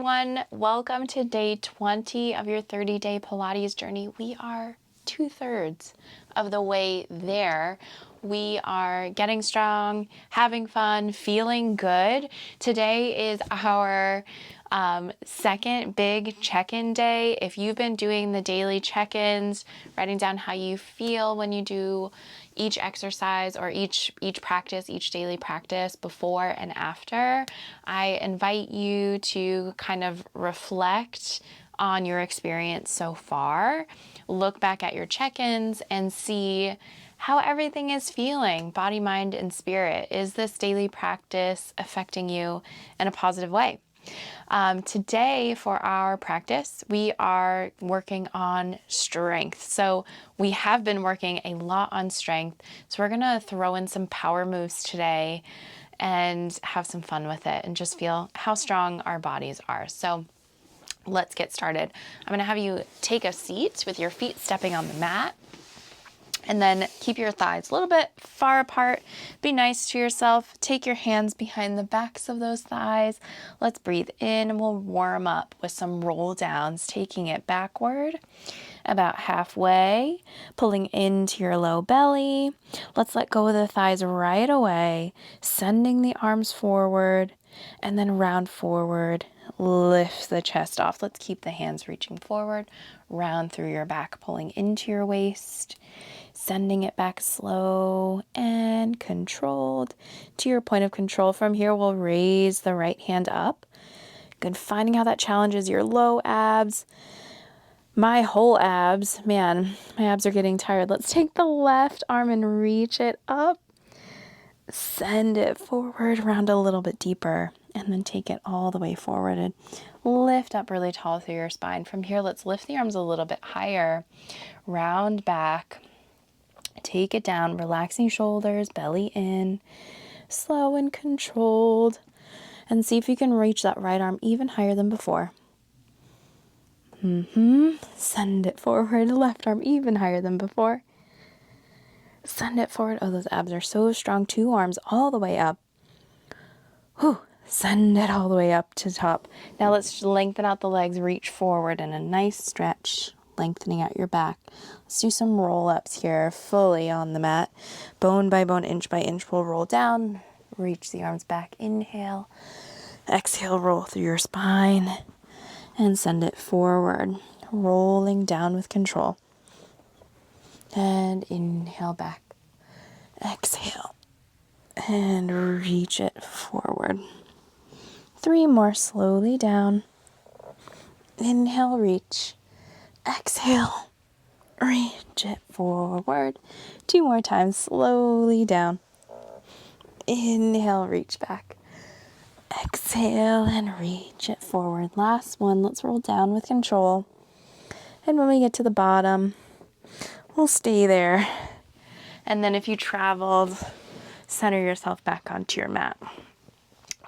everyone. Welcome to day 20 of your 30-day Pilates journey. We are 2/3 of the way there. We are getting strong, having fun, feeling good. Today is our second big check-in day. If you've been doing the daily check-ins, writing down how you feel when you do each exercise or each practice, each daily practice before and after, I invite you to kind of reflect on your experience so far. Look back at your check-ins and see how everything is feeling, body, mind, and spirit. Is this daily practice affecting you in a positive way? Today for our practice, we are working on strength. So we have been working a lot on strength. So we're gonna throw in some power moves today and have some fun with it and just feel how strong our bodies are. So let's get started. I'm gonna have you take a seat with your feet stepping on the mat. And then keep your thighs a little bit far apart. Be nice to yourself. Take your hands behind the backs of those thighs. Let's breathe in and we'll warm up with some roll downs, taking it backward about halfway, pulling into your low belly. Let's let go of the thighs right away, sending the arms forward and then round forward. Lift the chest off. Let's keep the hands reaching forward, round through your back, pulling into your waist, sending it back slow and controlled to your point of control. From here, we'll raise the right hand up. Good, finding how that challenges your low abs. My whole abs, man, my abs are getting tired. Let's take the left arm and reach it up. Send it forward, round a little bit deeper, and then take it all the way forward and lift up really tall through your spine. From here, let's lift the arms a little bit higher, round back, take it down, relaxing shoulders, belly in, slow and controlled, and see if you can reach that right arm even higher than before. Send it forward, left arm even higher than before. Send it forward. Oh, those abs are so strong. 2 arms all the way up. Whew. Send it all the way up to top. Now let's lengthen out the legs, reach forward in a nice stretch, lengthening out your back. Let's do some roll-ups here, fully on the mat. Bone by bone, inch by inch, we'll roll down. Reach the arms back. Inhale. Exhale, roll through your spine. And send it forward, rolling down with control. And inhale back. Exhale. And reach it forward. 3 more, slowly down. Inhale, reach. Exhale. Reach it forward. 2 more times, slowly down. Inhale, reach back. Exhale and reach it forward. Last one, let's roll down with control. And when we get to the bottom, we'll stay there. And then if you traveled, center yourself back onto your mat.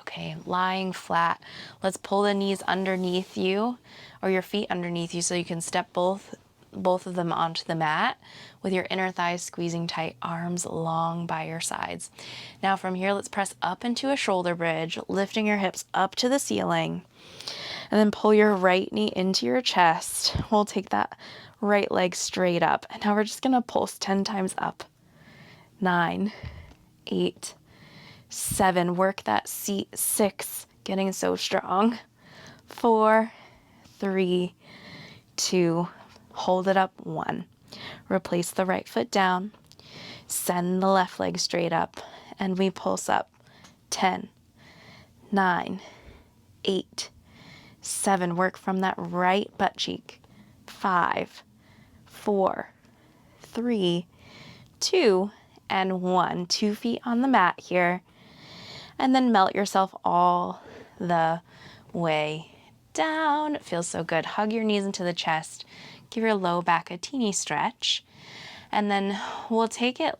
Okay, lying flat. Let's pull the knees underneath you or your feet underneath you so you can step both of them onto the mat with your inner thighs squeezing tight, arms long by your sides. Now from here, let's press up into a shoulder bridge, lifting your hips up to the ceiling, and then pull your right knee into your chest. We'll take that right leg straight up. And now we're just gonna pulse 10 times up. 9, 8, 7, work that seat. 6, getting so strong. 4, 3, 2, hold it up. 1. Replace the right foot down. Send the left leg straight up. And we pulse up. 10, 9, 8, 7. Work from that right butt cheek. 5, 4, 3, 2, and 1. 2 feet on the mat here. And then melt yourself all the way down. It feels so good. Hug your knees into the chest. Give your low back a teeny stretch. And then we'll take it,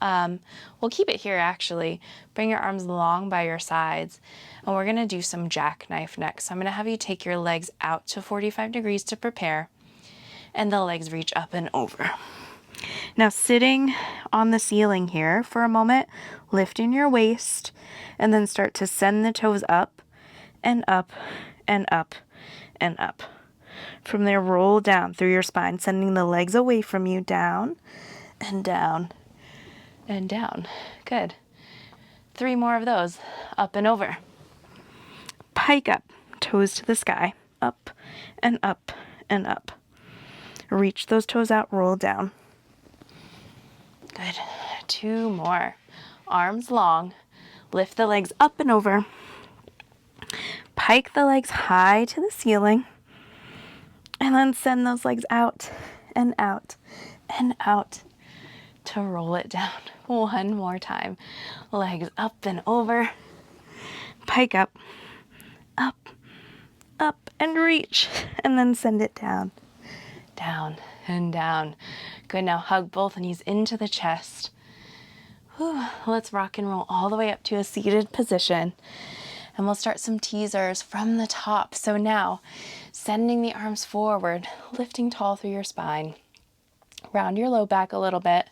we'll keep it here actually. Bring your arms long by your sides. And we're gonna do some jackknife next. So I'm gonna have you take your legs out to 45 degrees to prepare. And the legs reach up and over. Now sitting on the ceiling here for a moment, lifting your waist, and then start to send the toes up and up and up and up. From there, roll down through your spine, sending the legs away from you, down and down and down. Good. 3 more of those. Up and over. Pike up, toes to the sky, up and up and up. Reach those toes out, roll down. Good. 2 more. Arms long. Lift the legs up and over. Pike the legs high to the ceiling. And then send those legs out and out and out to roll it down. 1 more time. Legs up and over. Pike up, up, up, and reach. And then send it down, down, and down. Good. Now hug both knees into the chest. Whew. Let's rock and roll all the way up to a seated position. And we'll start some teasers from the top. So now, sending the arms forward, lifting tall through your spine. Round your low back a little bit.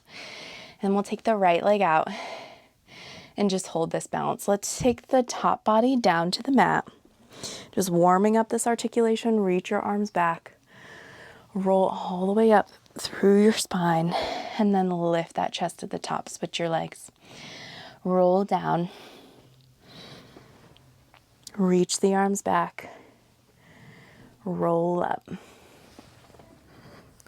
And we'll take the right leg out and just hold this balance. Let's take the top body down to the mat. Just warming up this articulation. Reach your arms back. Roll all the way up through your spine. And then lift that chest to the top. Switch your legs. Roll down. Reach the arms back. Roll up.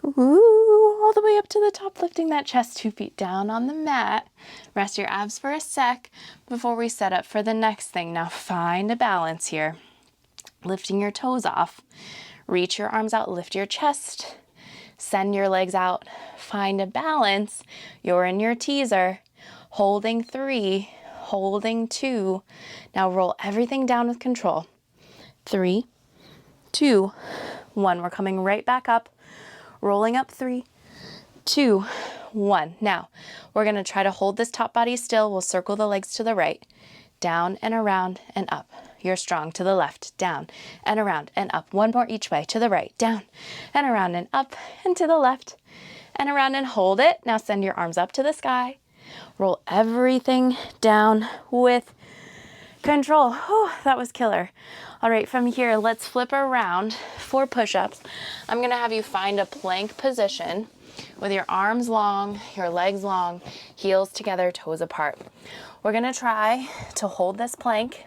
Ooh, all the way up to the top, lifting that chest 2 feet down on the mat. Rest your abs for a sec before we set up for the next thing. Now find a balance here. Lifting your toes off. Reach your arms out, lift your chest. Send your legs out. Find a balance. You're in your teaser. Holding 3. Holding 2. Now roll everything down with control. 3, 2, 1. We're coming right back up. Rolling up 3, 2, 1. Now we're going to try to hold this top body still. We'll circle the legs to the right. Down and around and up. You're strong. To the left. Down and around and up. 1 more each way. To the right. Down and around and up and to the left and around, and hold it. Now send your arms up to the sky. Roll everything down with control. Whew, that was killer. All right, from here, let's flip around for push-ups. I'm going to have you find a plank position with your arms long, your legs long, heels together, toes apart. We're going to try to hold this plank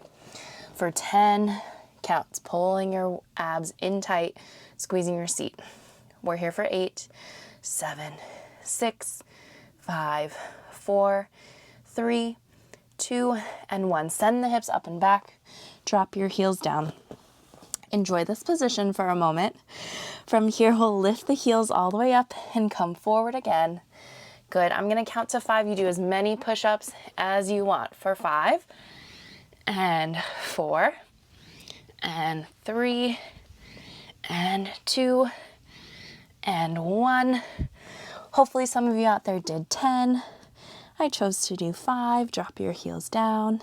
for 10 counts, pulling your abs in tight, squeezing your seat. We're here for 8, 7, 6, 5, 4, 3, 2, and 1. Send the hips up and back. Drop your heels down. Enjoy this position for a moment. From here, we'll lift the heels all the way up and come forward again. Good. I'm going to count to 5. You do as many push-ups as you want. For 5, and 4, and 3, and 2, and 1. Hopefully some of you out there did 10. I chose to do 5. Drop your heels down.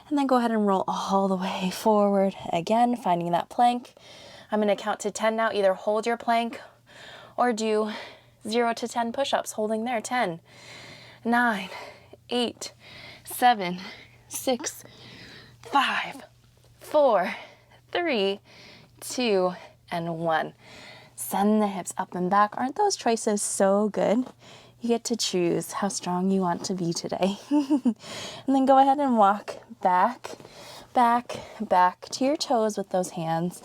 And then go ahead and roll all the way forward. Again, finding that plank. I'm going to count to 10 now. Either hold your plank or do 0 to 10 push-ups, holding there. 10, 9, 8, 7, 6, 5, 4, 3, 2, and 1. Send the hips up and back. Aren't those choices so good? You get to choose how strong you want to be today. And then go ahead and walk back, back, back to your toes with those hands.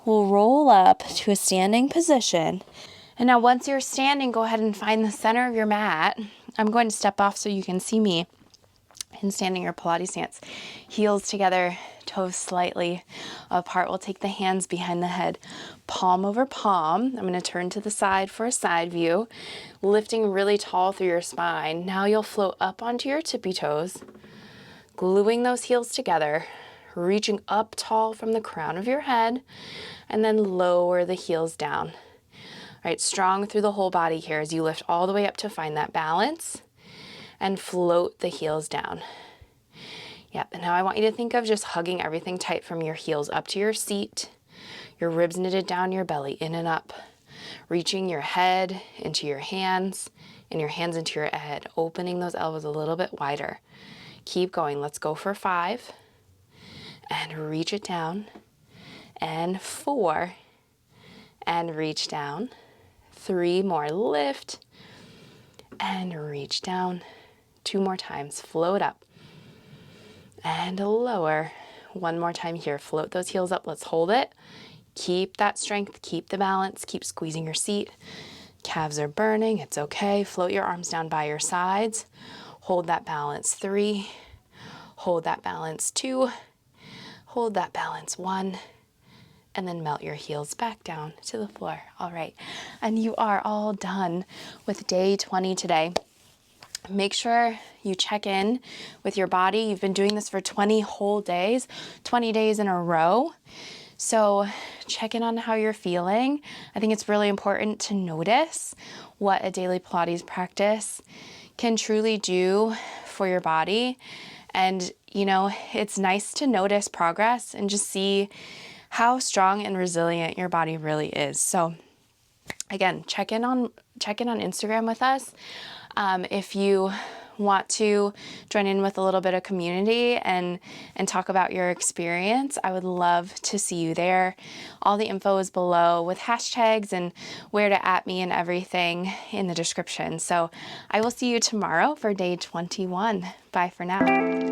We'll roll up to a standing position. And now once you're standing, go ahead and find the center of your mat. I'm going to step off so you can see me in standing or Pilates stance. Heels together, toes slightly apart. We'll take the hands behind the head, palm over palm. I'm going to turn to the side for a side view, lifting really tall through your spine. Now you'll float up onto your tippy toes, gluing those heels together, reaching up tall from the crown of your head, and then lower the heels down. All right, strong through the whole body here as you lift all the way up to find that balance and float the heels down. Yep, and now I want you to think of just hugging everything tight from your heels up to your seat, your ribs knitted down your belly, in and up, reaching your head into your hands and your hands into your head, opening those elbows a little bit wider. Keep going. Let's go for 5 and reach it down and 4, and reach down. 3 more, lift, and reach down. 2 more times, float up, and lower. 1 more time here, float those heels up, let's hold it. Keep that strength, keep the balance, keep squeezing your seat. Calves are burning, it's okay. Float your arms down by your sides. Hold that balance, 3. Hold that balance, 2. Hold that balance, 1. And then melt your heels back down to the floor. All right, and you are all done with day 20 today. Make sure you check in with your body. You've been doing this for 20 whole days, 20 days in a row. So check in on how you're feeling. I think it's really important to notice what a daily Pilates practice can truly do for your body. And, you know, it's nice to notice progress and just see how strong and resilient your body really is. So again, check in on Instagram with us. If you want to join in with a little bit of community and talk about your experience, I would love to see you there. All the info is below with hashtags and where to @ me and everything in the description. So I will see you tomorrow for day 21. Bye for now.